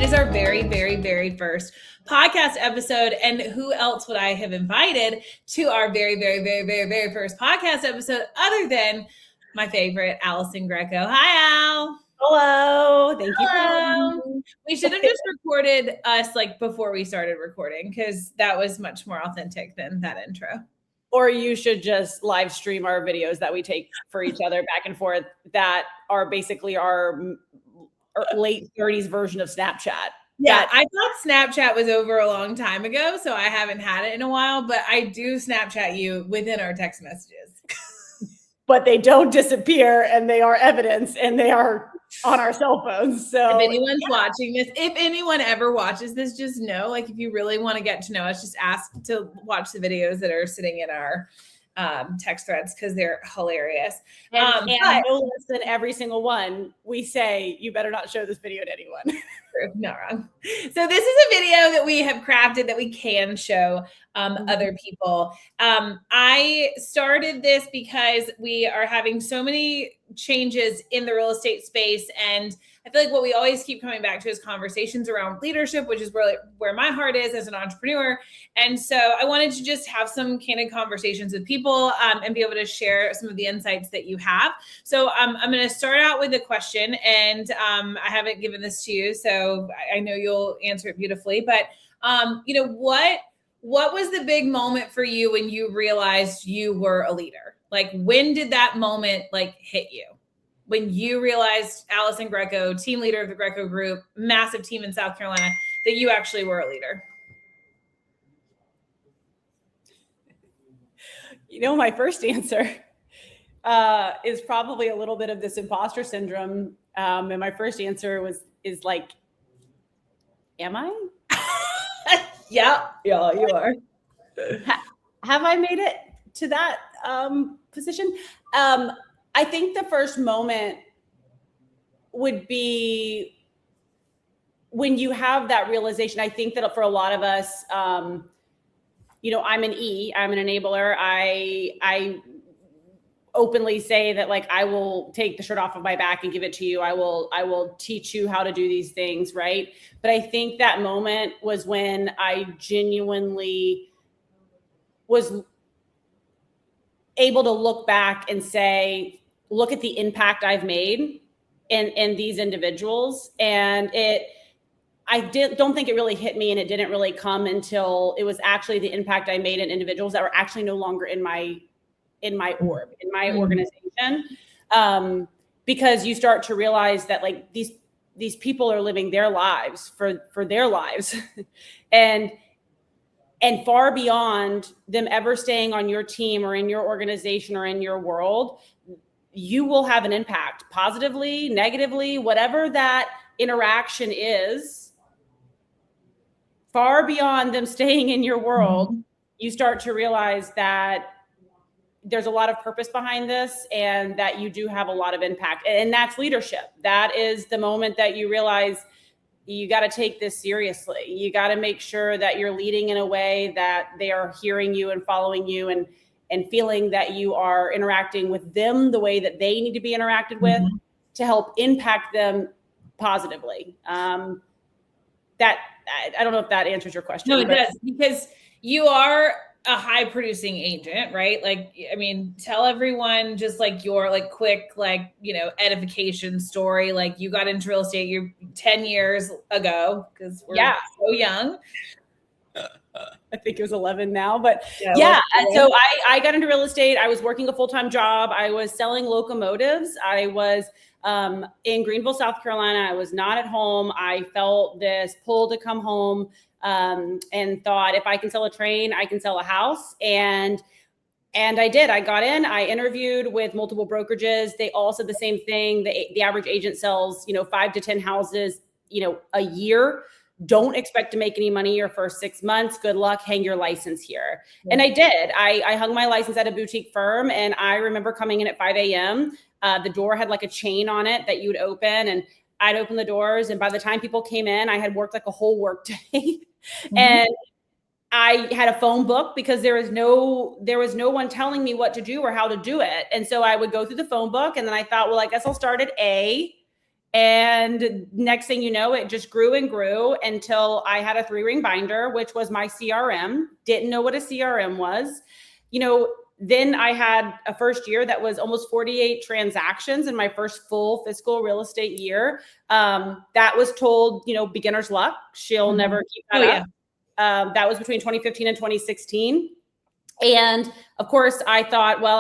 is our very, very, very first podcast episode. And who else would I have invited to our very, very, very, very, very first podcast episode other than my favorite, Allison Greco. Hi, Al. Hello. Thank you. Hello. We should have just recorded us like before we started recording because that was much more authentic than that intro. Or you should just live stream our videos that we take for each other back and forth that are basically our late 30s version of Snapchat. Yeah, I thought Snapchat was over a long time ago, so I haven't had it in a while, but I do Snapchat you within our text messages. But they don't disappear, and they are evidence, and they are on our cell phones. So if anyone's watching this, if anyone ever watches this, just know, like, if you really want to get to know us, just ask to watch the videos that are sitting in our text threads because they're hilarious. And no less than every single one, we say, you better not show this video to anyone. Not wrong. So this is a video that we have crafted that we can show other people. I started this because we are having so many changes in the real estate space, and I feel like what we always keep coming back to is conversations around leadership, which is where my heart is as an entrepreneur. And so I wanted to just have some candid conversations with people and be able to share some of the insights that you have. So I'm going to start out with a question, and I haven't given this to you, so I know you'll answer it beautifully. But what was the big moment for you when you realized you were a leader? Like, when did that moment hit you? When you realized, Allison Greco, team leader of the Greco Group, massive team in South Carolina, that you actually were a leader? My first answer is probably a little bit of this imposter syndrome. And my first answer is like, am I? Yeah, you are. Have I made it to that position? I think the first moment would be when you have that realization. I think that for a lot of us, I'm an E, I'm an enabler. I openly say that, like, I will take the shirt off of my back and give it to you. I will teach you how to do these things, right? But I think that moment was when I genuinely was able to look back and say, look at the impact I've made in these individuals. And don't think it really hit me, and it didn't really come until it was actually the impact I made in individuals that were actually no longer in my org, in my organization. Because you start to realize that, like, these people are living their lives for their lives and far beyond them ever staying on your team or in your organization or in your world. You will have an impact, positively, negatively, whatever that interaction is, far beyond them staying in your world. Mm-hmm. You start to realize that there's a lot of purpose behind this, and that you do have a lot of impact. And that's leadership. That is the moment that you realize you got to take this seriously. You got to make sure that you're leading in a way that they are hearing you and following you, and feeling that you are interacting with them the way that they need to be interacted with, mm-hmm. to help impact them positively. I don't know if that answers your question. No, it does, because you are a high producing agent, right? Like, I mean, tell everyone just like your quick, edification story. Like, you got into real estate, you're 10 years ago, because we're so young. I think it was 11 now, but yeah. So I got into real estate. I was working a full-time job. I was selling locomotives. I was in Greenville, South Carolina. I was not at home. I felt this pull to come home, and thought, if I can sell a train, I can sell a house. And I did. I got in, I interviewed with multiple brokerages. They all said the same thing. The average agent sells, 5 to 10 houses, a year. Don't expect to make any money your first 6 months. Good luck. Hang your license here. Yeah. And I did. I hung my license at a boutique firm. And I remember coming in at 5 a.m. The door had like a chain on it that you would open, and I'd open the doors. And by the time people came in, I had worked like a whole work day. Mm-hmm. And I had a phone book because there was no one telling me what to do or how to do it. And so I would go through the phone book, and then I thought, well, I guess I'll start at A And next thing you know, it just grew and grew until I had a 3-ring binder, which was my CRM. Didn't know what a CRM was. Then I had a first year that was almost 48 transactions in my first full fiscal real estate year. That was told, beginner's luck. She'll never keep that up. That was between 2015 and 2016. And of course, I thought, well,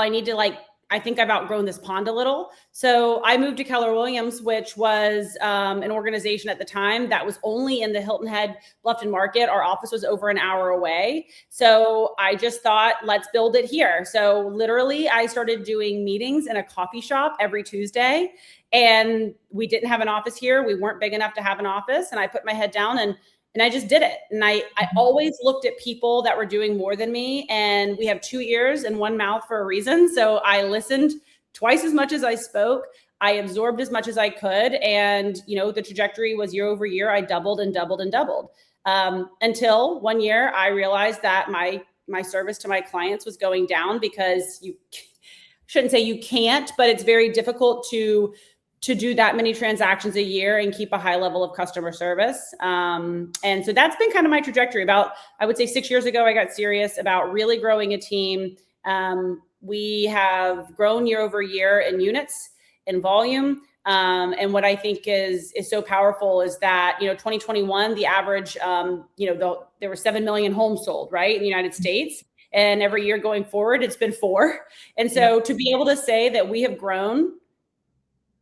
I think I've outgrown this pond a little. So I moved to Keller Williams, which was an organization at the time that was only in the Hilton Head Bluffton market. Our office was over an hour away. So I just thought, let's build it here. So literally I started doing meetings in a coffee shop every Tuesday, and we didn't have an office here. We weren't big enough to have an office. And I put my head down and I just did it. And I always looked at people that were doing more than me. And we have 2 ears and 1 mouth for a reason. So I listened twice as much as I spoke. I absorbed as much as I could. And, the trajectory was year over year. I doubled and doubled and doubled until one year I realized that my service to my clients was going down, because you shouldn't say you can't, but it's very difficult to do that many transactions a year and keep a high level of customer service. And so that's been kind of my trajectory. About, I would say 6 years ago, I got serious about really growing a team. We have grown year over year in units, in volume. And what I think is so powerful is that, 2021, the average, there were 7 million homes sold, right, in the United States. And every year going forward, it's been 4. And so to be able to say that we have grown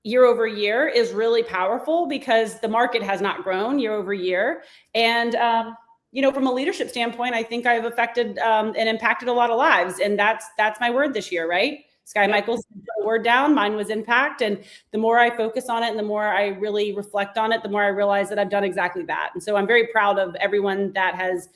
year over year is really powerful, because the market has not grown year over year. And, from a leadership standpoint, I think I've affected and impacted a lot of lives. And that's my word this year, right? Sky Michaels put the word down. Mine was impact. And the more I focus on it and the more I really reflect on it, the more I realize that I've done exactly that. And so I'm very proud of everyone that has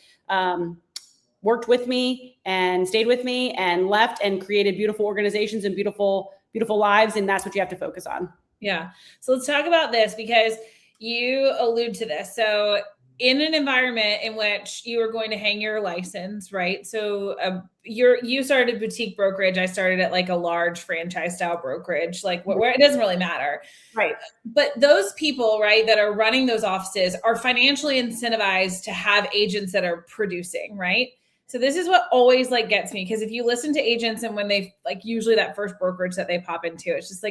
worked with me and stayed with me and left and created beautiful organizations and beautiful lives. And that's what you have to focus on. Yeah. So let's talk about this, because you allude to this. So in an environment in which you are going to hang your license, right? So you started boutique brokerage. I started at like a large franchise style brokerage, like where it doesn't really matter. Right. But those people, right, that are running those offices are financially incentivized to have agents that are producing, right? So this is what always gets me, because if you listen to agents and when they usually that first brokerage that they pop into, it's just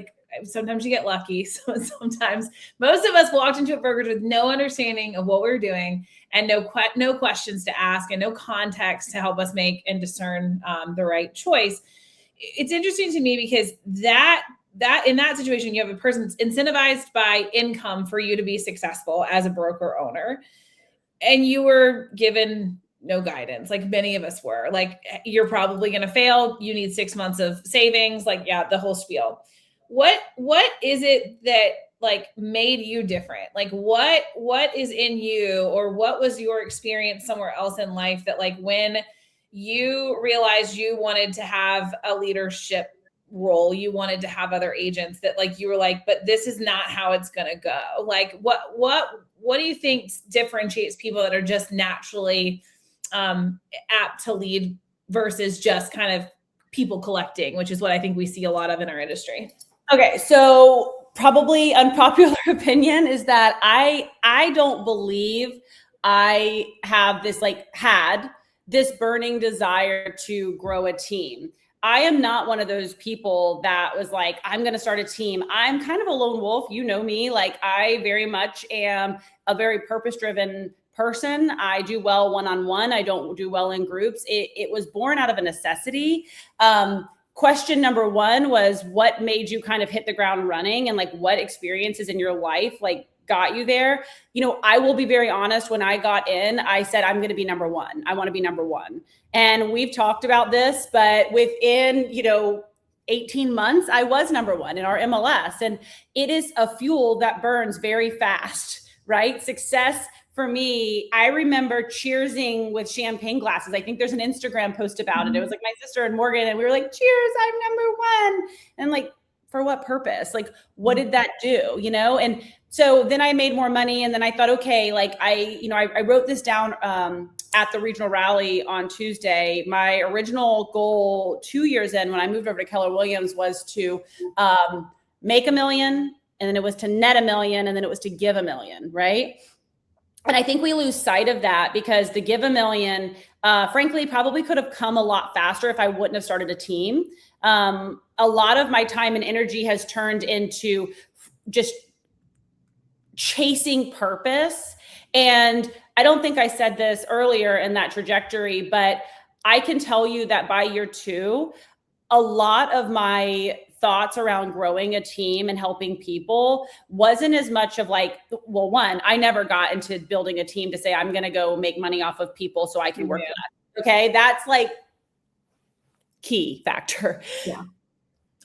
sometimes you get lucky. So sometimes most of us walked into a brokerage with no understanding of what we were doing and no questions to ask and no context to help us make and discern the right choice. It's interesting to me because that in that situation, you have a person that's incentivized by income for you to be successful as a broker owner, and you were given no guidance, like many of us were. You're probably going to fail. You need 6 months of savings, the whole spiel. What is it that made you different? What is in you, or what was your experience somewhere else in life that when you realized you wanted to have a leadership role, you wanted to have other agents, that you were but this is not how it's going to go? What do you think differentiates people that are just naturally apt to lead versus just kind of people collecting, which is what I think we see a lot of in our industry? Okay. So probably unpopular opinion is that I don't believe I have this had this burning desire to grow a team. I am not one of those people that was I'm going to start a team. I'm kind of a lone wolf. You know me, I very much am a very purpose-driven person. I do well one-on-one. I don't do well in groups. It was born out of a necessity. Question number one was, what made you kind of hit the ground running, and what experiences in your life got you there? I will be very honest. When I got in, I said, I'm going to be number one. I want to be number one. And we've talked about this, but within, 18 months, I was number one in our MLS. And it is a fuel that burns very fast, right? Success for me, I remember cheersing with champagne glasses. I think there's an Instagram post about it. It was my sister and Morgan, and we were cheers, I'm number one. And for what purpose? What did that do? And so then I made more money, and then I thought, okay, I wrote this down at the regional rally on Tuesday. My original goal 2 years in, when I moved over to Keller Williams, was to make $1 million and then it was to net $1 million, and then it was to give $1 million, right? And I think we lose sight of that because the give $1 million, frankly, probably could have come a lot faster if I wouldn't have started a team. A lot of my time and energy has turned into just chasing purpose. And I don't think I said this earlier in that trajectory, but I can tell you that by year 2, a lot of my thoughts around growing a team and helping people wasn't as much of like, well, one, I never got into building a team to say, I'm going to go make money off of people so I can work less. Okay. That's like key factor. Yeah.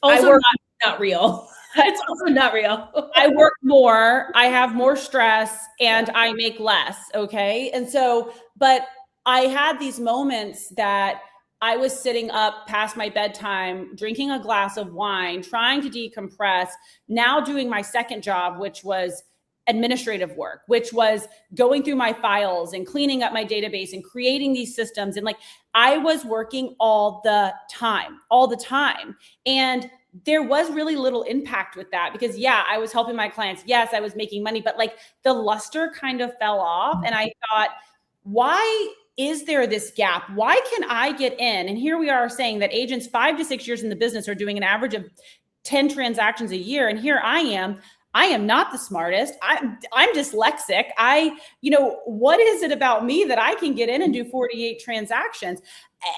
Also not real. It's also not real. I work more, I have more stress, and I make less. Okay. And so, but I had these moments that I was sitting up past my bedtime, drinking a glass of wine, trying to decompress, now doing my second job, which was administrative work, which was going through my files and cleaning up my database and creating these systems. And like, I was working all the time. And there was really little impact with that because I was helping my clients. Yes, I was making money, but like the luster kind of fell off. And I thought, why is there this gap? Why can I get in? And here we are saying that agents 5 to 6 years in the business are doing an average of 10 transactions a year. And here I am not the smartest. I'm dyslexic. What is it about me that I can get in and do 48 transactions?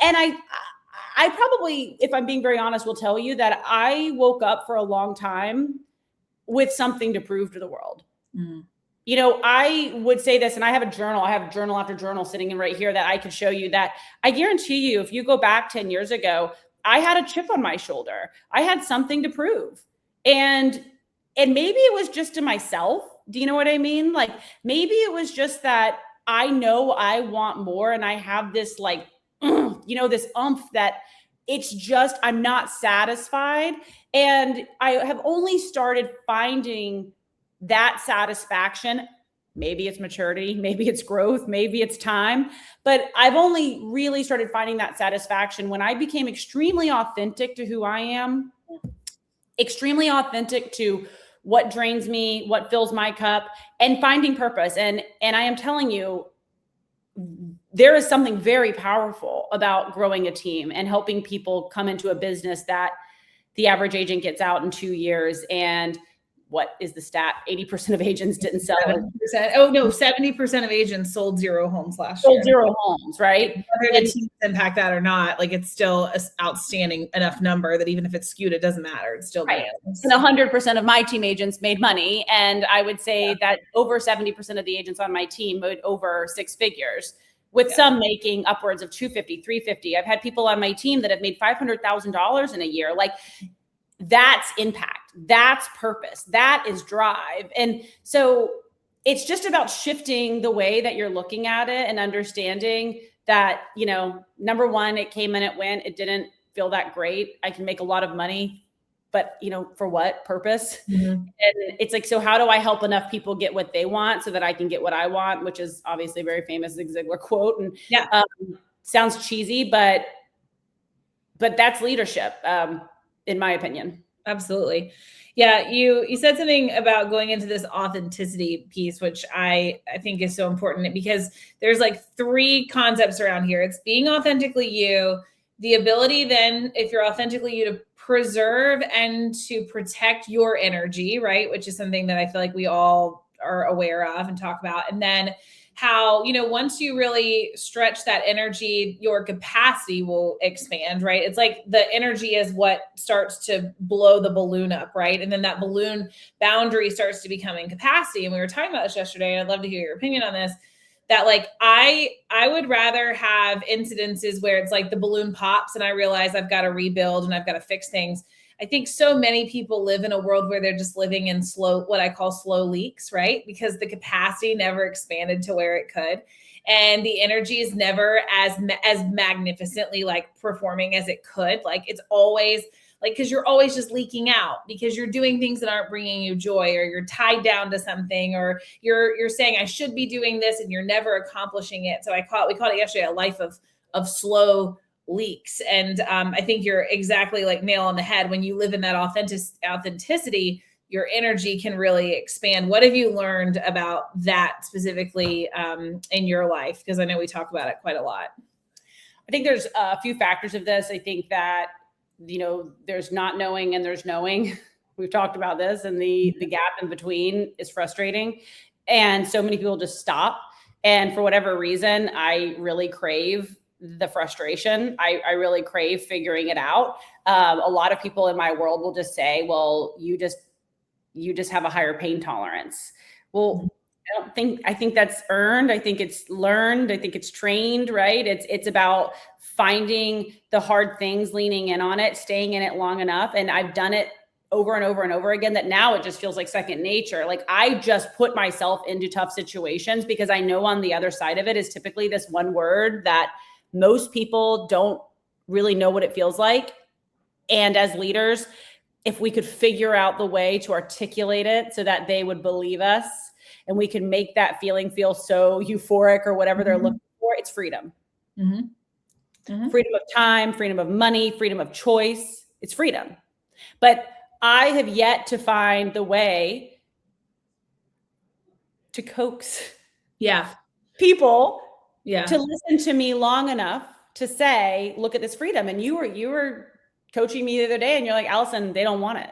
And I probably, if I'm being very honest, will tell you that I woke up for a long time with something to prove to the world. Mm. I would say this, and I have a journal after journal sitting in right here that I could show you that I guarantee you, if you go back 10 years ago, I had a chip on my shoulder. I had something to prove. And maybe it was just to myself. Do you know what I mean? Like maybe it was just that I know I want more and I have this like, this oomph that it's just, I'm not satisfied. And I have only started finding that satisfaction. Maybe it's maturity, maybe it's growth, maybe it's time, but I've only really started finding that satisfaction when I became extremely authentic to who I am, extremely authentic to what drains me, what fills my cup, and finding purpose. And I am telling you, there is something very powerful about growing a team and helping people come into a business that the average agent gets out in 2 years. And what is the stat? 80% of agents didn't sell. 70%. Oh no, 70% of agents sold 0 homes last year. Sold 0 homes, right? Whether the teams impact that or not, like it's still an outstanding enough number that even if it's skewed, it doesn't matter. It's still right. And 100% of my team agents made money. And I would say that over 70% of the agents on my team made over 6 figures, with some making upwards of 250, 350. I've had people on my team that have made $500,000 in a year. Like that's impact, that's purpose, that is drive. And so it's just about shifting the way that you're looking at it and understanding that, number one, it came and it went. It didn't feel that great. I can make a lot of money, but for what purpose? Mm-hmm. And it's like, so how do I help enough people get what they want so that I can get what I want, which is obviously a very famous Zig Ziglar quote. And sounds cheesy, but that's leadership, in my opinion. Absolutely. Yeah. You said something about going into this authenticity piece, which I think is so important because there's like 3 concepts around here. It's being authentically you, the ability then, if you're authentically you, to preserve and to protect your energy, right? Which is something that I feel like we all are aware of and talk about. And then how, once you really stretch that energy, your capacity will expand, right? It's like the energy is what starts to blow the balloon up, right? And then that balloon boundary starts to become in capacity. And we were talking about this yesterday, and I'd love to hear your opinion on this, that like, I would rather have incidences where it's like the balloon pops and I realize I've got to rebuild and I've got to fix things. I think so many people live in a world where they're just living in what I call slow leaks, right? Because the capacity never expanded to where it could. And the energy is never as magnificently like performing as it could. Like it's always like, cause you're always just leaking out because you're doing things that aren't bringing you joy, or you're tied down to something, or you're saying I should be doing this and you're never accomplishing it. So we called it yesterday a life of slow leaks. And I think you're exactly like nail on the head. When you live in that authenticity, your energy can really expand. What have you learned about that specifically in your life? Because I know we talk about it quite a lot. I think there's a few factors of this. I think that, there's not knowing and there's knowing. We've talked about this, and the gap in between is frustrating. And so many people just stop. And for whatever reason, I really crave the frustration. I really crave figuring it out. A lot of people in my world will just say, well, you just have a higher pain tolerance. Well, I think that's earned. I think it's learned. I think it's trained, right? It's about finding the hard things, leaning in on it, staying in it long enough. And I've done it over and over and over again that now it just feels like second nature. Like I just put myself into tough situations because I know on the other side of it is typically this one word that most people don't really know what it feels like. And as leaders, if we could figure out the way to articulate it so that they would believe us and we can make that feeling feel so euphoric or whatever they're looking for, it's freedom. Freedom of time, freedom of money, freedom of choice. It's freedom. But I have yet to find the way to coax people to listen to me long enough to say, look at this freedom. And you were coaching me the other day and you're like, Allison, they don't want it.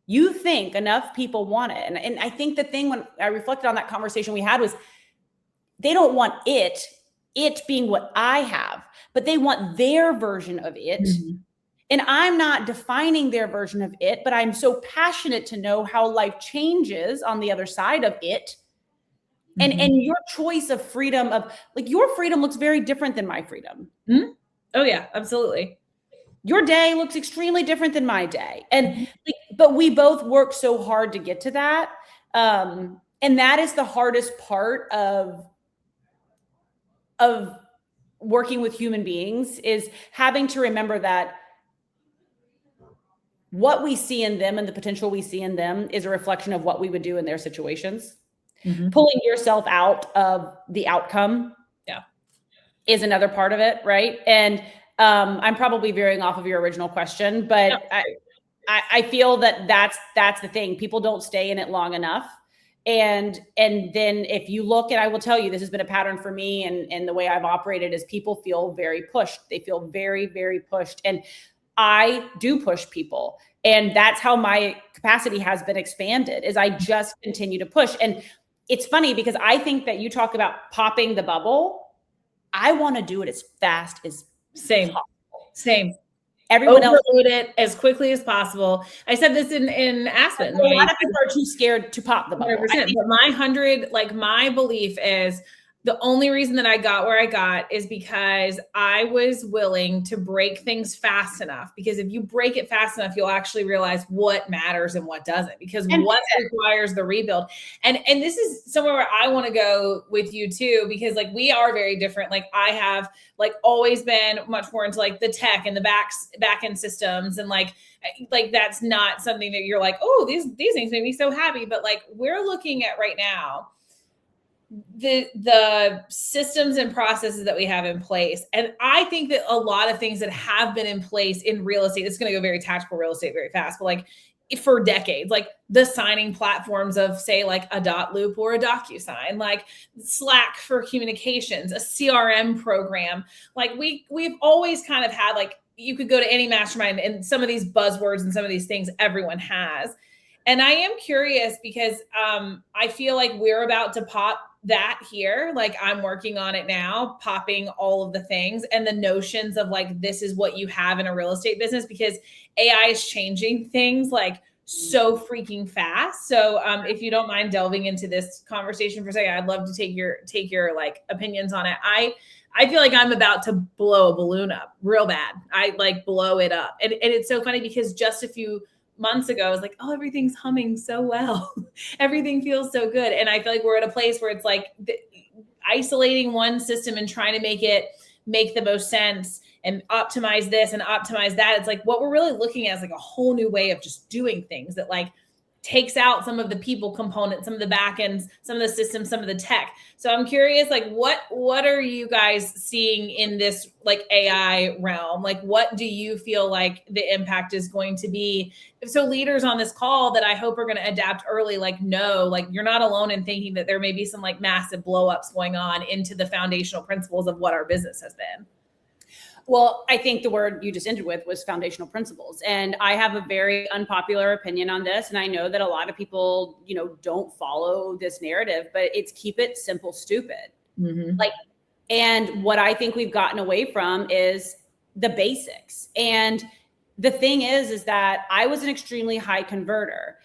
You think enough people want it. And I think the thing when I reflected on that conversation we had was they don't want it being what I have, but they want their version of it. And I'm not defining their version of it, but I'm so passionate to know how life changes on the other side of it. And your choice of freedom of like your freedom looks very different than my freedom. Oh yeah, absolutely. Your day looks extremely different than my day. And but we both work so hard to get to that. And that is the hardest part of working with human beings is having to remember that what we see in them and the potential we see in them is a reflection of what we would do in their situations. Pulling yourself out of the outcome is another part of it, right? And I'm probably veering off of your original question, but I feel that that's the thing. People don't stay in it long enough. And then if you look, and I will tell you, this has been a pattern for me and the way I've operated is people feel very pushed. They feel very, very pushed. And I do push people. And that's how my capacity has been expanded is I just continue to push. And it's funny because I think that you talk about popping the bubble. I want to do it as fast as possible. Same. Everyone else overload it as quickly as possible. I said this in Aspen. A lot of people are too scared to pop the bubble. But my belief is the only reason that I got where I got is because I was willing to break things fast enough. Because if you break it fast enough, you'll actually realize what matters and what doesn't. Because what requires the rebuild. And this is somewhere where I want to go with you too, because like we are very different. Like I have like always been much more into like the tech and the back end systems and like that's not something that you're like, oh, these things make me so happy. But like we're looking at right now the systems and processes that we have in place. And I think that a lot of things that have been in place in real estate, it's going to go very tactical real estate very fast, but like for decades, like the signing platforms of say like a Dotloop or a DocuSign, like Slack for communications, a CRM program. Like we've always kind of had like, you could go to any mastermind and some of these buzzwords and some of these things everyone has. And I am curious because I feel like we're about to pop that here. Like I'm working on it now, popping all of the things and the notions of like, this is what you have in a real estate business because AI is changing things like so freaking fast. So if you don't mind delving into this conversation for a second, I'd love to take your like opinions on it. I feel like I'm about to blow a balloon up real bad. I like blow it up. And it's so funny because just a few months ago, I was like, oh, everything's humming so well. Everything feels so good. And I feel like we're at a place where it's like isolating one system and trying to make the most sense and optimize this and optimize that. It's like what we're really looking at is like a whole new way of just doing things that like takes out some of the people components, some of the back ends, some of the systems, some of the tech. So I'm curious, like, what are you guys seeing in this like AI realm? Like, what do you feel like the impact is going to be? So leaders on this call that I hope are going to adapt early, like, no, like you're not alone in thinking that there may be some like massive blowups going on into the foundational principles of what our business has been. Well, I think the word you just ended with was foundational principles. And I have a very unpopular opinion on this. And I know that a lot of people, don't follow this narrative, but it's keep it simple, stupid. Mm-hmm. And what I think we've gotten away from is the basics. And the thing is that I was an extremely high converter.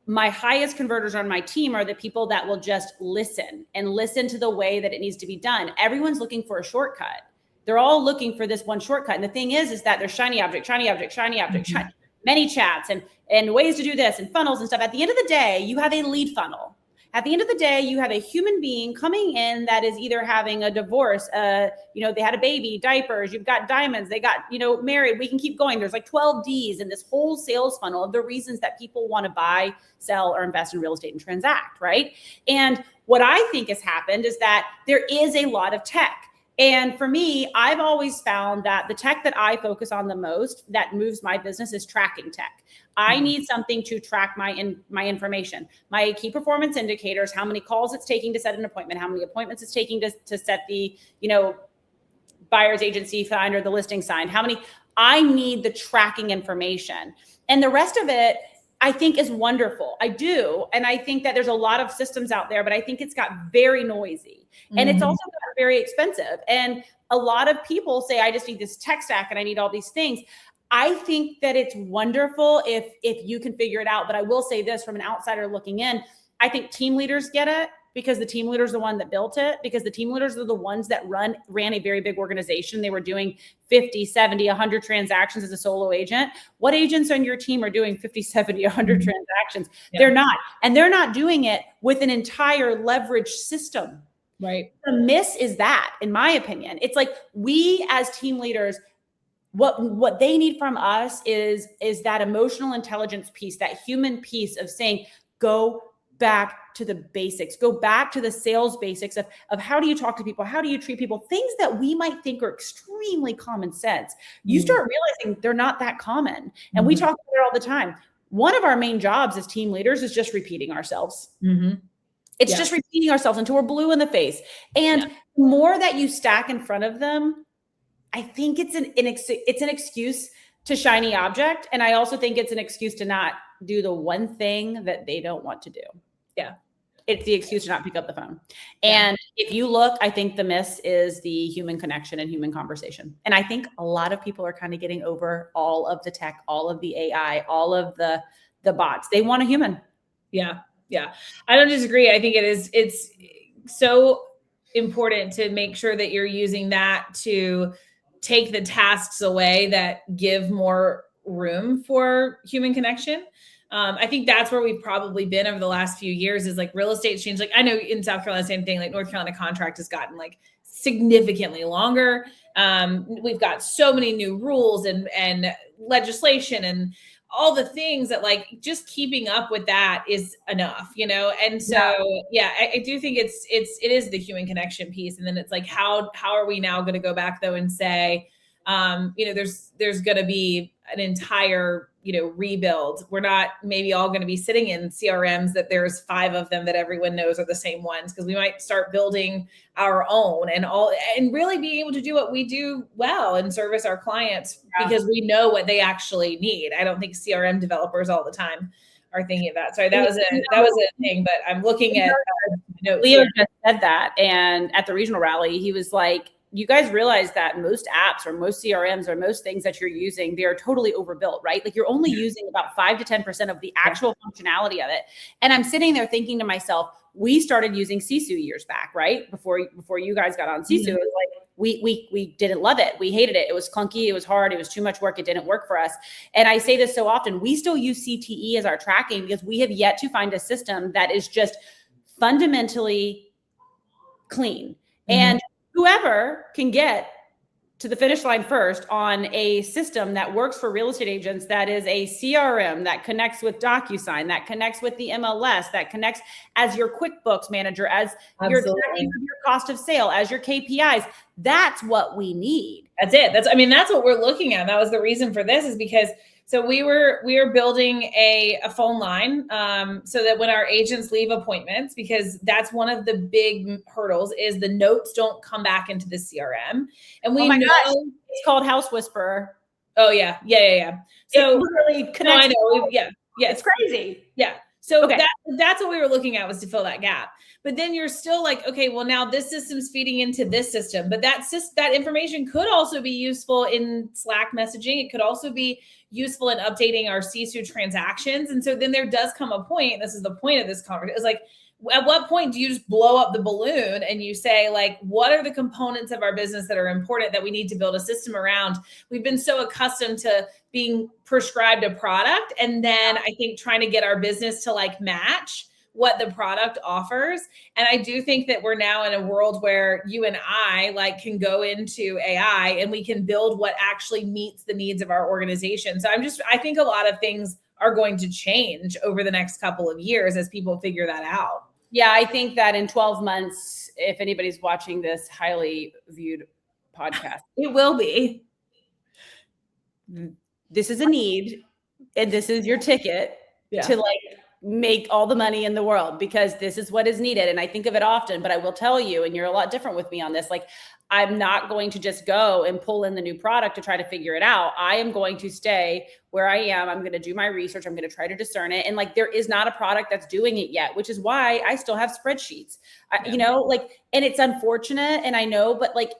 My highest converters on my team are the people that will just listen to the way that it needs to be done. Everyone's looking for a shortcut. They're all looking for this one shortcut. And the thing is that there's shiny object, mm-hmm. Many chats and ways to do this and funnels and stuff. At the end of the day, you have a lead funnel. At the end of the day, you have a human being coming in that is either having a divorce, they had a baby, diapers, you've got diamonds, they got, married. We can keep going. There's like 12 Ds in this whole sales funnel of the reasons that people want to buy, sell, or invest in real estate and transact, right? And what I think has happened is that there is a lot of tech. And for me, I've always found that the tech that I focus on the most that moves my business is tracking tech. I need something to track my information, my key performance indicators, how many calls it's taking to set an appointment, how many appointments it's taking to set the, buyer's agency signed or the listing signed, I need the tracking information. And the rest of it, I think, is wonderful. I do. And I think that there's a lot of systems out there, but I think it's got very noisy. And it's also got very expensive. And a lot of people say, I just need this tech stack and I need all these things. I think that it's wonderful if you can figure it out. But I will say this from an outsider looking in, I think team leaders get it because the team leaders are the one that built it, because the team leaders are the ones that ran a very big organization. They were doing 50, 70, 100 transactions as a solo agent. What agents on your team are doing 50, 70, 100 transactions? Yeah. They're not. And they're not doing it with an entire leverage system. Right. The miss is that, in my opinion. It's like we as team leaders, what they need from us is that emotional intelligence piece, that human piece of saying, go back to the basics, go back to the sales basics of how do you talk to people? How do you treat people? Things that we might think are extremely common sense. You start realizing they're not that common. And we talk about it all the time. One of our main jobs as team leaders is just repeating ourselves. Mm-hmm. It's just repeating ourselves until we're blue in the face. And the more that you stack in front of them, I think it's an excuse to shiny object. And I also think it's an excuse to not do the one thing that they don't want to do. Yeah. It's the excuse to not pick up the phone. And if you look, I think the miss is the human connection and human conversation. And I think a lot of people are kind of getting over all of the tech, all of the AI, all of the bots. They want a human. Yeah. Yeah. I don't disagree. I think it's so important to make sure that you're using that to take the tasks away that give more room for human connection. I think that's where we've probably been over the last few years is like real estate change. Like I know in South Carolina, same thing, like North Carolina contract has gotten like significantly longer. We've got so many new rules and legislation and all the things that like just keeping up with that is enough, And so, I do think it is the human connection piece. And then it's like, how are we now going to go back though and say, there's going to be an entire, rebuild. We're not maybe all going to be sitting in CRMs that there's 5 of them that everyone knows are the same ones. Cause we might start building our own and really being able to do what we do well and service our clients because we know what they actually need. I don't think CRM developers all the time are thinking of that. Sorry, that was a thing, but I'm looking at notes. Leo just said that. And at the regional rally, he was like, you guys realize that most apps or most CRMs or most things that you're using, they are totally overbuilt, right? Like you're only using about 5 to 10% of the actual functionality of it. And I'm sitting there thinking to myself, we started using Sisu years back, right? Before you guys got on Sisu, it was like, we didn't love it. We hated it. It was clunky. It was hard. It was too much work. It didn't work for us. And I say this so often, we still use CTE as our tracking because we have yet to find a system that is just fundamentally clean. And whoever can get to the finish line first on a system that works for real estate agents, that is a CRM that connects with DocuSign, that connects with the MLS, that connects as your QuickBooks manager, as your tracking of your cost of sale, as your KPIs. That's what we need. That's it. That's what we're looking at. That was the reason for this, is because so we were building a phone line so that when our agents leave appointments, because that's one of the big hurdles, is the notes don't come back into the CRM. And we know it's called House Whisperer. Oh yeah. So it literally connects. No, I know. Yeah. It's crazy. Yeah. So that's what we were looking at, was to fill that gap. But then you're still like, okay, well, now this system's feeding into this system, but that information could also be useful in Slack messaging. It could also be useful in updating our CSU transactions. And so then there does come a point, and this is the point of this conversation, is like, at what point do you just blow up the balloon and you say, like, what are the components of our business that are important that we need to build a system around? We've been so accustomed to being prescribed a product, and then I think trying to get our business to like match what the product offers. And I do think that we're now in a world where you and I like can go into AI and we can build what actually meets the needs of our organization. So I think a lot of things are going to change over the next couple of years as people figure that out. Yeah, I think that in 12 months, if anybody's watching this highly viewed podcast, it will be. This is a need, and this is your ticket to like make all the money in the world, because this is what is needed. And I think of it often, but I will tell you, and you're a lot different with me on this, like, I'm not going to just go and pull in the new product to try to figure it out. I am going to stay where I am. I'm going to do my research. I'm going to try to discern it. And like, there is not a product that's doing it yet, which is why I still have spreadsheets, you know, like, and it's unfortunate. And I know, but like,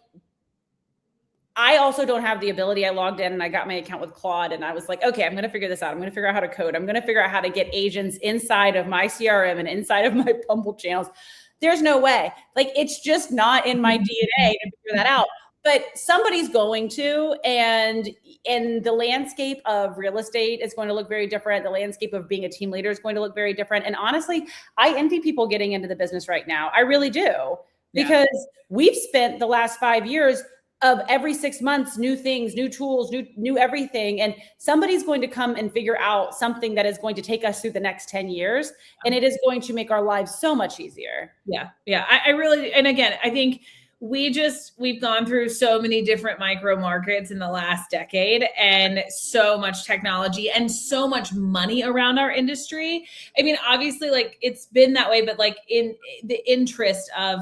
I also don't have the ability. I logged in and I got my account with Claude, and I was like, okay, I'm going to figure this out. I'm going to figure out how to code. I'm going to figure out how to get agents inside of my CRM and inside of my Bumble channels. There's no way. Like, it's just not in my DNA to figure that out. But somebody's going to, and the landscape of real estate is going to look very different. The landscape of being a team leader is going to look very different. And honestly, I envy people getting into the business right now. I really do, because we've spent the last 5 years of every 6 months, new things, new tools, new everything. And somebody's going to come and figure out something that is going to take us through the next 10 years. And it is going to make our lives so much easier. Yeah. I really, and again, I think we've gone through so many different micro markets in the last decade, and so much technology and so much money around our industry. I mean, obviously, like, it's been that way, but like in the interest of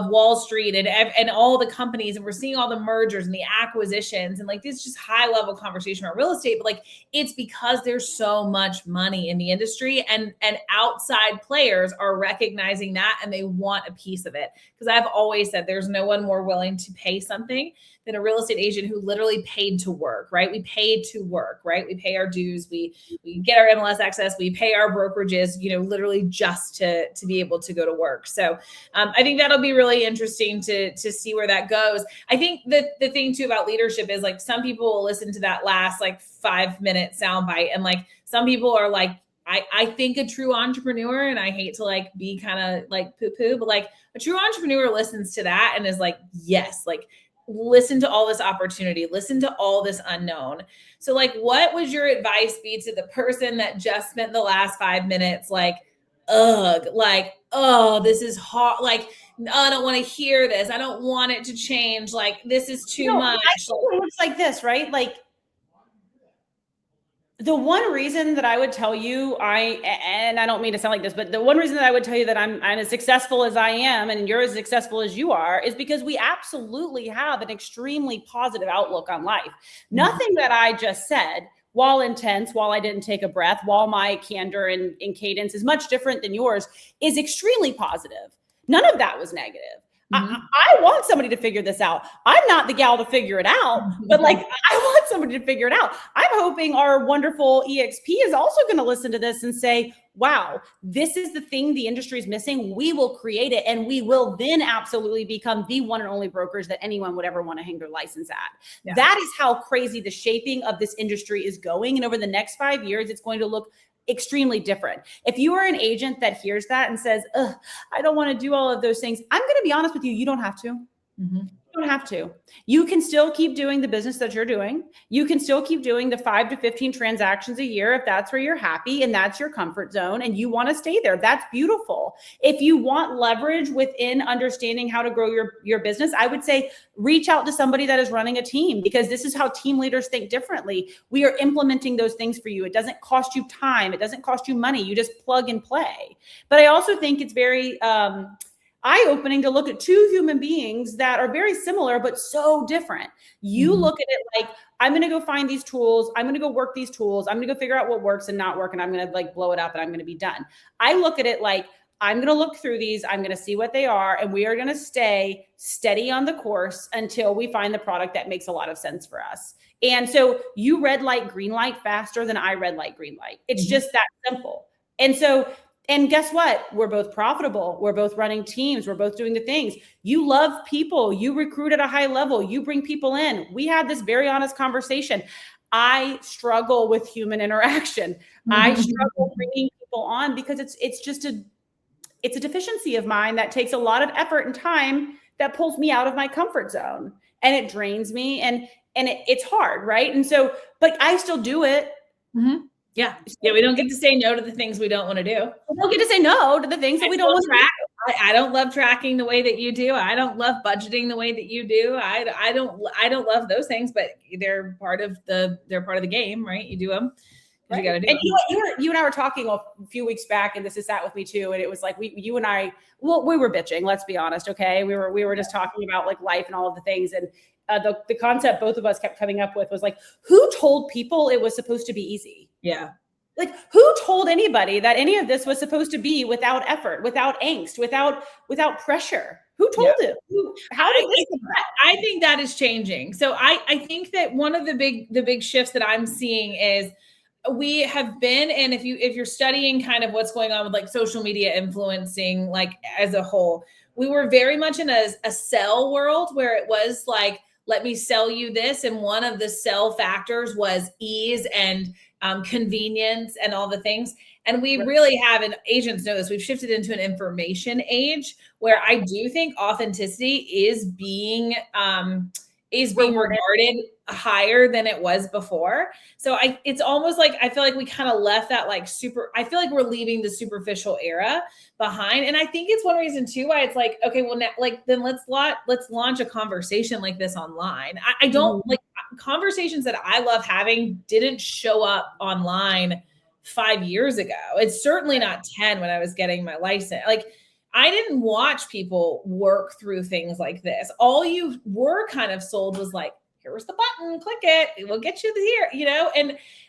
Wall Street and all the companies, and we're seeing all the mergers and the acquisitions, and like this just high level conversation about real estate, but like, it's because there's so much money in the industry, and outside players are recognizing that, and they want a piece of it. Because I've always said there's no one more willing to pay something than a real estate agent who literally paid to work, right? We paid to work, right? We pay our dues, we get our MLS access, we pay our brokerages, you know, literally just to be able to go to work. So I think that'll be really interesting to see where that goes. I think that the thing too about leadership is, like, some people will listen to that last like 5-minute soundbite, and like some people are like, I think a true entrepreneur, and I hate to like be kind of like poo-poo, but like a true entrepreneur listens to that and is like, yes, like, listen to all this opportunity, listen to all this unknown. So like, what would your advice be to the person that just spent the last 5 minutes like, this is hard. Like, I don't want to hear this. I don't want it to change. Like, this is too much. It looks like this, right? Like, the one reason that I would tell you, and I don't mean to sound like this, but the one reason that I would tell you that I'm as successful as I am and you're as successful as you are is because we absolutely have an extremely positive outlook on life. Mm-hmm. Nothing that I just said, while intense, while I didn't take a breath, while my candor and cadence is much different than yours, is extremely positive. None of that was negative. Mm-hmm. I want somebody to figure this out. I'm not the gal to figure it out, but like, I want somebody to figure it out. I'm hoping our wonderful EXP is also going to listen to this and say, wow, this is the thing the industry is missing. We will create it, and we will then absolutely become the one and only brokers that anyone would ever want to hang their license at. Yeah. That is how crazy the shaping of this industry is going. And over the next 5 years, it's going to look extremely different. If you are an agent that hears that and says, I don't want to do all of those things, I'm going to be honest with you, you don't have to. Mm-hmm. You don't have to. You can still keep doing the business that you're doing. You can still keep doing the 5 to 15 transactions a year if that's where you're happy and that's your comfort zone and you want to stay there. That's beautiful. If you want leverage within understanding how to grow your business, I would say reach out to somebody that is running a team, because this is how team leaders think differently. We are implementing those things for you. It doesn't cost you time. It doesn't cost you money. You just plug and play. But I also think it's very eye-opening to look at two human beings that are very similar but so different. You look at it like, I'm going to go find these tools, I'm going to go work these tools, I'm going to go figure out what works and not work, and I'm going to like blow it up and I'm going to be done. I look at it like, I'm going to look through these, I'm going to see what they are, and we are going to stay steady on the course until we find the product that makes a lot of sense for us. And so you red light, green light faster than I red light, green light. It's just that simple. And guess what? We're both profitable. We're both running teams. We're both doing the things. You love people. You recruit at a high level. You bring people in. We had this very honest conversation. I struggle with human interaction. I struggle bringing people on because it's a deficiency of mine that takes a lot of effort and time that pulls me out of my comfort zone, and it drains me, and it's hard, right? And so, but I still do it. Mm-hmm. Yeah. We don't get to say no to the things we don't want to do. We don't get to say no to the things that we don't want to track. I don't love tracking the way that you do. I don't love budgeting the way that you do. I don't love those things, but they're part of the game, right? You do them. Right. You got to do and you and I were talking a few weeks back, and this has sat with me too. And it was like, you and I, we were bitching, let's be honest. Okay. We were just talking about like life and all of the things. And the concept both of us kept coming up with was like, who told people it was supposed to be easy? Yeah. Like, who told anybody that any of this was supposed to be without effort, without angst, without pressure? Who told it? I think that is changing. So I think that one of the big shifts that I'm seeing is we have been, and if you're studying kind of what's going on with like social media influencing, like as a whole, we were very much in a sell world where it was like, let me sell you this. And one of the sell factors was ease and convenience and all the things. And we really have, and agents know this, we've shifted into an information age where I do think authenticity is being regarded higher than it was before. So it's almost like, I feel like we kind of left that like I feel like we're leaving the superficial era behind. And I think it's one reason too, why it's like, okay, well, now, like, then let's launch a conversation like this online. I don't like conversations that I love having didn't show up online 5 years ago. It's certainly not 10 when I was getting my license. Like, I didn't watch people work through things like this. All you were kind of sold was like, here's the button, click it, it will get you here,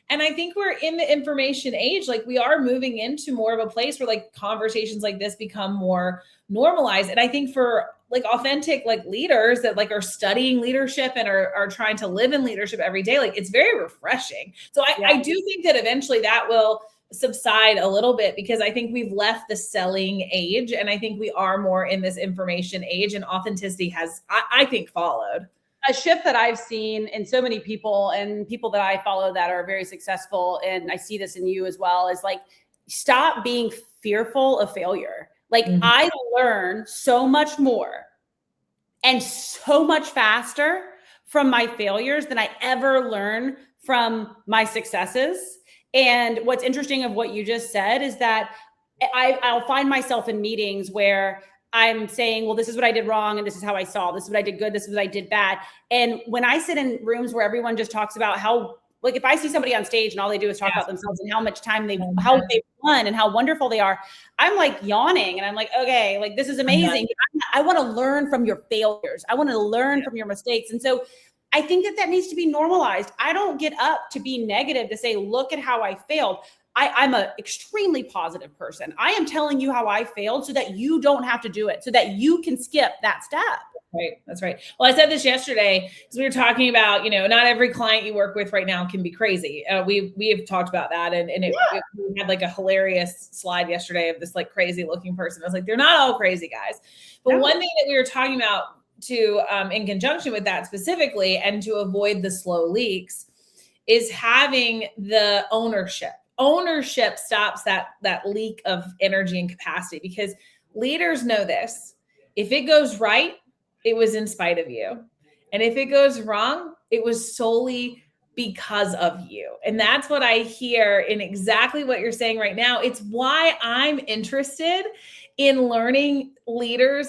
and I think we're in the information age. Like, we are moving into more of a place where like conversations like this become more normalized. And I think for like authentic like leaders that like are studying leadership and are trying to live in leadership every day, like it's very refreshing. So I do think that eventually that will subside a little bit, because I think we've left the selling age and I think we are more in this information age, and authenticity has, I think, followed. A shift that I've seen in so many people and people that I follow that are very successful, and I see this in you as well, is like, stop being fearful of failure. Like, I learn so much more and so much faster from my failures than I ever learn from my successes. And what's interesting of what you just said is that I'll find myself in meetings where I'm saying, well, this is what I did wrong, and this is how I saw, this is what I did good, this is what I did bad. And when I sit in rooms where everyone just talks about how, like, if I see somebody on stage and all they do is talk about themselves and how much time how they've won and how wonderful they are, I'm like yawning and I'm like, okay, like, this is amazing. I want to learn from your failures. I want to learn from your mistakes. And so I think that needs to be normalized. I don't get up to be negative to say, look at how I failed. I'm an extremely positive person. I am telling you how I failed so that you don't have to do it, so that you can skip that step. Right. That's right. Well, I said this yesterday because we were talking about, not every client you work with right now can be crazy. We have talked about that. And we had like a hilarious slide yesterday of this like crazy looking person. I was like, they're not all crazy guys. But one thing that we were talking about too, in conjunction with that specifically, and to avoid the slow leaks, is having the ownership. Ownership stops that leak of energy and capacity, because leaders know this. If it goes right, it was in spite of you. And if it goes wrong, it was solely because of you. And that's what I hear in exactly what you're saying right now. It's why I'm interested in learning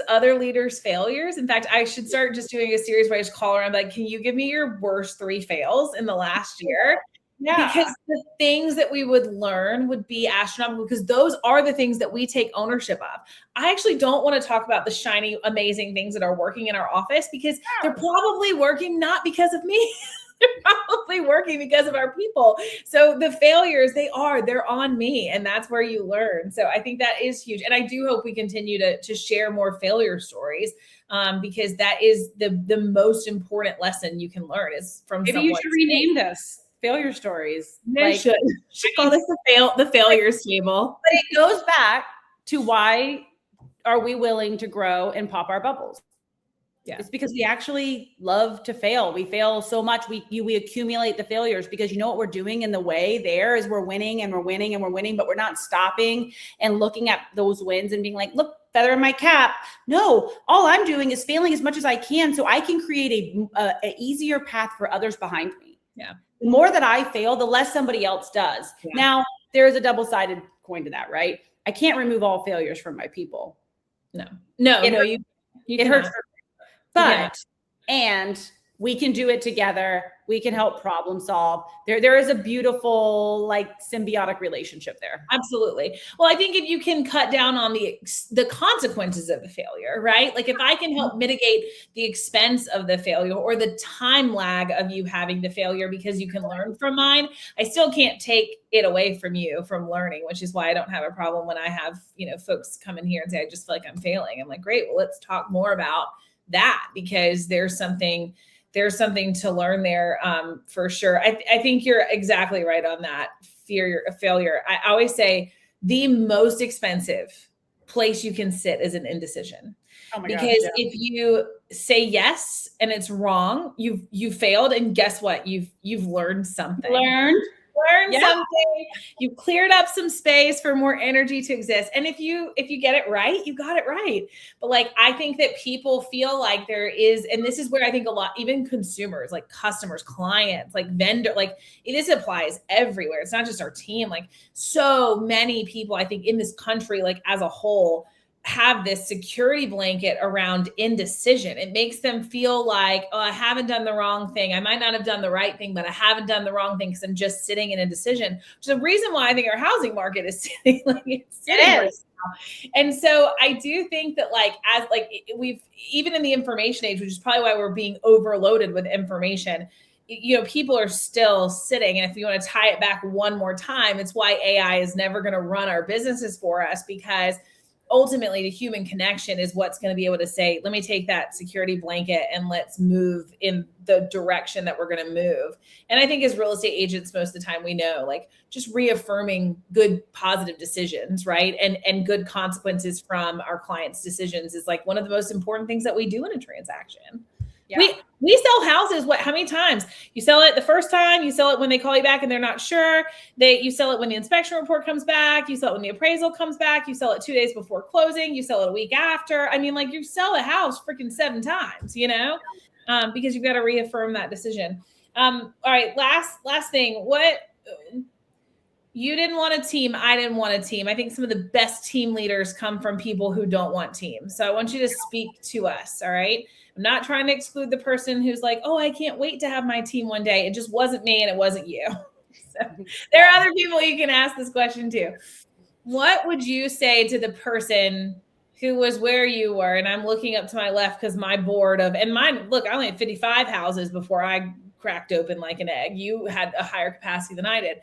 other leaders' failures. In fact, I should start just doing a series where I just call around, like, can you give me your worst 3 fails in the last year? Yeah. Because the things that we would learn would be astronomical, because those are the things that we take ownership of. I actually don't want to talk about the shiny, amazing things that are working in our office, because they're probably working not because of me. They're probably working because of our people. So the failures, they're on me, and that's where you learn. So I think that is huge. And I do hope we continue to share more failure stories, because that is the most important lesson you can learn is from Maybe you should rename this failure stories. Should call this the failures table. But it goes back to, why are we willing to grow and pop our bubbles? Yeah. It's because we actually love to fail. We fail so much. We accumulate the failures, because you know what we're doing in the way there is we're winning and we're winning and we're winning, but we're not stopping and looking at those wins and being like, look, feather in my cap. No, all I'm doing is failing as much as I can, so I can create a easier path for others behind me. Yeah. The more that I fail, the less somebody else does. Yeah. Now, there is a double-sided coin to that, right? I can't remove all failures from my people. No, it hurts. But, and we can do it together. We can help problem solve. There is a beautiful, like, symbiotic relationship there. Absolutely. Well, I think if you can cut down on the consequences of the failure, right? Like, if I can help mitigate the expense of the failure or the time lag of you having the failure, because you can learn from mine, I still can't take it away from you from learning, which is why I don't have a problem when I have, folks come in here and say, I just feel like I'm failing. I'm like, great, well, let's talk more about that, because there's something to learn there, for sure. I think you're exactly right on that. Fear of failure. I always say the most expensive place you can sit is an indecision. Oh my because gosh, yeah. If you say yes and it's wrong, you've failed, and guess what? You've learned something. Learned something. You've cleared up some space for more energy to exist. And if you get it right, you got it right. But, like, I think that people feel like there is, and this is where I think a lot, even consumers, like customers, clients, like vendor, like, this applies everywhere. It's not just our team. Like, so many people, I think, in this country, like, as a whole, have this security blanket around indecision. It makes them feel like, oh, I haven't done the wrong thing. I might not have done the right thing, but I haven't done the wrong thing because I'm just sitting in indecision, which is the reason why I think our housing market is sitting like it's sitting. It is. Right now. And so I do think that, like, as like we've, even in the information age, which is probably why we're being overloaded with information, people are still sitting. And if you want to tie it back one more time, it's why AI is never going to run our businesses for us, because ultimately the human connection is what's going to be able to say, let me take that security blanket and let's move in the direction that we're going to move. And I think as real estate agents, most of the time, we know, like, just reaffirming good, positive decisions, right? And good consequences from our clients' decisions is, like, one of the most important things that we do in a transaction. Yeah. We sell houses. How many times? You sell it the first time, you sell it when they call you back and they're not sure. You sell it when the inspection report comes back, you sell it when the appraisal comes back, you sell it 2 days before closing, you sell it a week after. I mean, like, you sell a house freaking 7 times, because you've got to reaffirm that decision. All right, last thing. You didn't want a team. I didn't want a team. I think some of the best team leaders come from people who don't want teams. So I want you to speak to us. All right. I'm not trying to exclude the person who's like, oh, I can't wait to have my team one day. It just wasn't me and it wasn't you. So there are other people you can ask this question to. What would you say to the person who was where you were? And I'm looking up to my left because my board and mine, look, I only had 55 houses before I cracked open like an egg. You had a higher capacity than I did.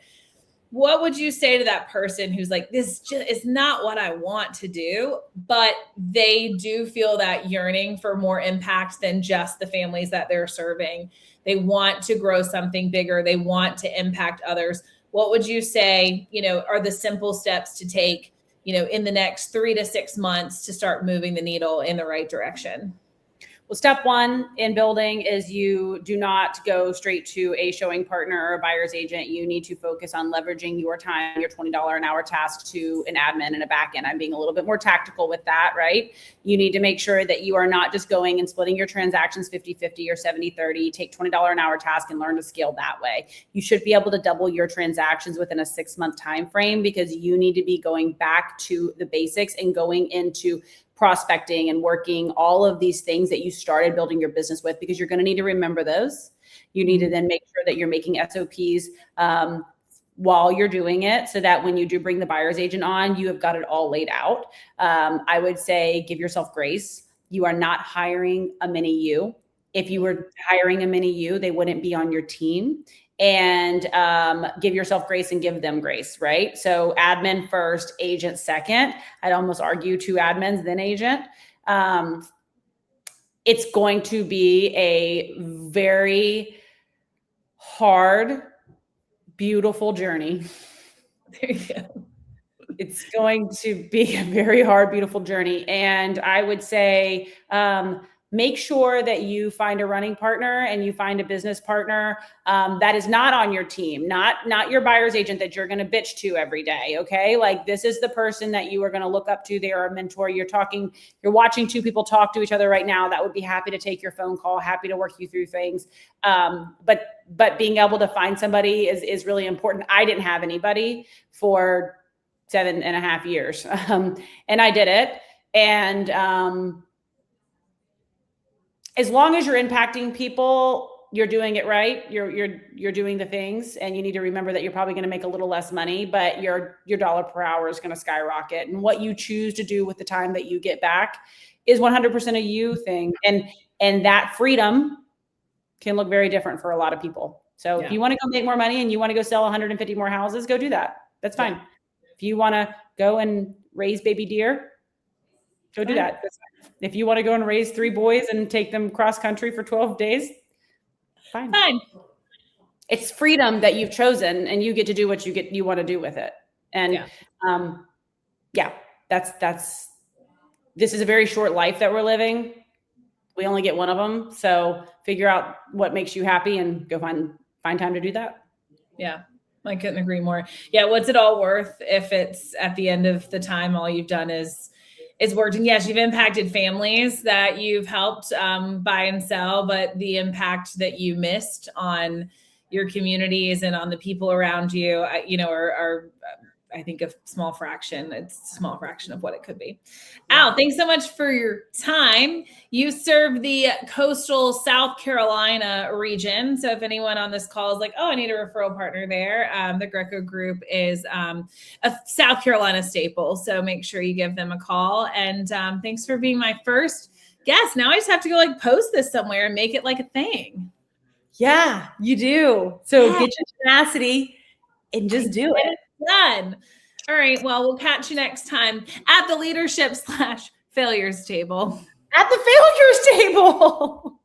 What would you say to that person who's like, this just is not what I want to do, but they do feel that yearning for more impact than just the families that they're serving? They want to grow something bigger. They want to impact others. What would you say, are the simple steps to take, in the next 3 to 6 months to start moving the needle in the right direction? Well, step one in building is you do not go straight to a showing partner or a buyer's agent. You need to focus on leveraging your time, your $20 an hour task to an admin and a back end. I'm being a little bit more tactical with that, right? You need to make sure that you are not just going and splitting your transactions 50-50 or 70-30, take $20 an hour task and learn to scale that way. You should be able to double your transactions within a 6-month time frame, because you need to be going back to the basics and going into prospecting and working all of these things that you started building your business with, because you're going to need to remember those. You need to then make sure that you're making SOPs while you're doing it, so that when you do bring the buyer's agent on, you have got it all laid out. I would say give yourself grace. You are not hiring a mini you. If you were hiring a mini you, they wouldn't be on your team. And give yourself grace and give them grace, right? So admin first, agent second. I'd almost argue 2 admins, then agent. It's going to be a very hard, beautiful journey. There you go. It's going to be a very hard, beautiful journey. And I would say, make sure that you find a running partner and you find a business partner that is not on your team, not your buyer's agent that you're going to bitch to every day. Okay. Like, this is the person that you are going to look up to. They are a mentor. You're watching 2 people talk to each other right now that would be happy to take your phone call, happy to work you through things. But being able to find somebody is really important. I didn't have anybody for 7.5 years. And I did it. And, as long as you're impacting people, you're doing it right. You're doing the things, and you need to remember that you're probably going to make a little less money, but your dollar per hour is going to skyrocket. And what you choose to do with the time that you get back is 100% a you thing. And that freedom can look very different for a lot of people. So if you want to go make more money and you want to go sell 150 more houses, go do that. That's fine. Yeah. If you want to go and raise baby deer, go do that. That's fine. If you want to go and raise 3 boys and take them cross country for 12 days, fine. It's freedom that you've chosen, and you get to do what you want to do with it. And this is a very short life that we're living. We only get one of them. So figure out what makes you happy and go find time to do that. Yeah. I couldn't agree more. Yeah. What's it all worth if it's at the end of the time, all you've done is worked? And yes, you've impacted families that you've helped buy and sell, but the impact that you missed on your communities and on the people around you, are I think a small fraction. It's a small fraction of what it could be. Al, thanks so much for your time. You serve the coastal South Carolina region. So if anyone on this call is like, oh, I need a referral partner there, the Greco Group is a South Carolina staple. So make sure you give them a call. And thanks for being my first guest. Now I just have to go post this somewhere and make it like a thing. Yeah, you do. So get your tenacity and just do it. Done. All right. Well, we'll catch you next time at the leadership/failures table. At the failures table.